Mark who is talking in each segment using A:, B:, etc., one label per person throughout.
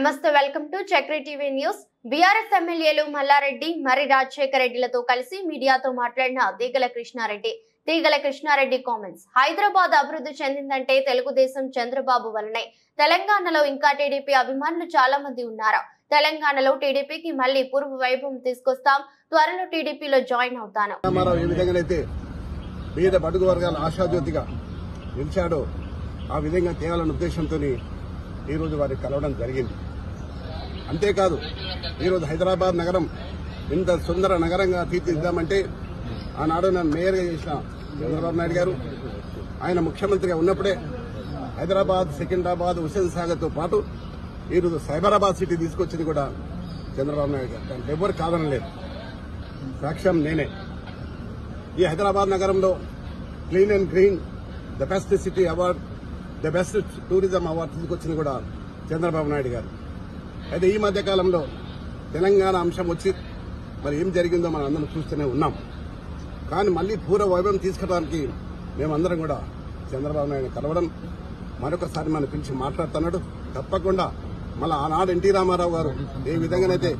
A: నమస్తే, welcome to Chakri TV news. BRS ఎమ్మెల్యేలు మల్లారెడ్డి, మరి రాజశేఖర్ రెడ్డిలతో కలిసి మీడియాతో మాట్లాడిన తీగల కృష్ణారెడ్డి కామెంట్స్. హైదరాబాద్ అభివృద్ధి చెందిందంటే తెలుగుదేశం చంద్రబాబు వల్లనే. తెలంగాణలో ఇంకా టీడీపీ అభిమానులు చాలా మంది ఉన్నారు. తెలంగాణలో టీడీపీకి మళ్లీ పూర్వ వైభవం తీసుకొస్తాం. త్వరలో టీడీపీలో జాయిన్ అవుతాను.
B: బడుగు వర్గాల ఆశాజ్యోతిగా నిలిచాడో ఆ విధంగా తేవాలన్న ఉద్దేశంతో ఈరోజు వారికి కలవడం జరిగింది. అంతేకాదు ఈరోజు హైదరాబాద్ నగరం ఇంత సుందర నగరంగా తీర్చిదిద్దామంటే ఆనాడు నన్ను మేయర్గా చేసిన చంద్రబాబు నాయుడు గారు, ఆయన ముఖ్యమంత్రిగా ఉన్నప్పుడే హైదరాబాద్, సికింద్రాబాద్, హుస్సేన్ సాగర్తో పాటు ఈరోజు సైబరాబాద్ సిటీ తీసుకొచ్చింది కూడా చంద్రబాబు నాయుడు గారు. దానికి ఎవరు కాదనలేదు, సాక్ష్యం నేనే. ఈ హైదరాబాద్ నగరంలో clean and green, the best city award, the best tourism award తీసుకొచ్చింది కూడా చంద్రబాబు నాయుడు గారు. అయితే ఈ మధ్య కాలంలో తెలంగాణ అంశం వచ్చి మరి ఏం జరిగిందో మనం అందరం చూస్తూనే ఉన్నాం. కానీ మళ్లీ పూర్వ వైభవం తీసుకురావడానికి మేమందరం కూడా చంద్రబాబు నాయుడు కలవడం, మరొకసారి మనం పిలిచి మాట్లాడుతున్నాడు. తప్పకుండా మళ్ళీ ఆనాడు ఎన్టీ రామారావు గారు ఏ విధంగానైతే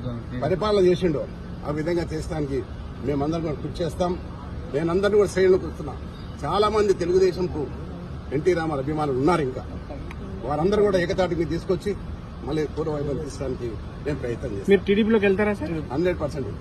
B: పరిపాలన చేసిండో ఆ విధంగా చేసడానికి మేమందరం కూడా కృషి చేస్తాం. నేనందరినీ కూడా శ్రేణులకు వస్తున్నా. చాలా మంది తెలుగుదేశంకు ఎన్టీ రామారావు అభిమానులు ఉన్నారు. ఇంకా వారందరూ కూడా ఏకతాటిని తీసుకొచ్చి మళ్ళీ పూర్వ వైభవం తీసుకోవడానికి నేను ప్రయత్నం చేస్తాను.
C: మీరు టీడీపీలోకి వెళ్తారా సార్?
B: 100%.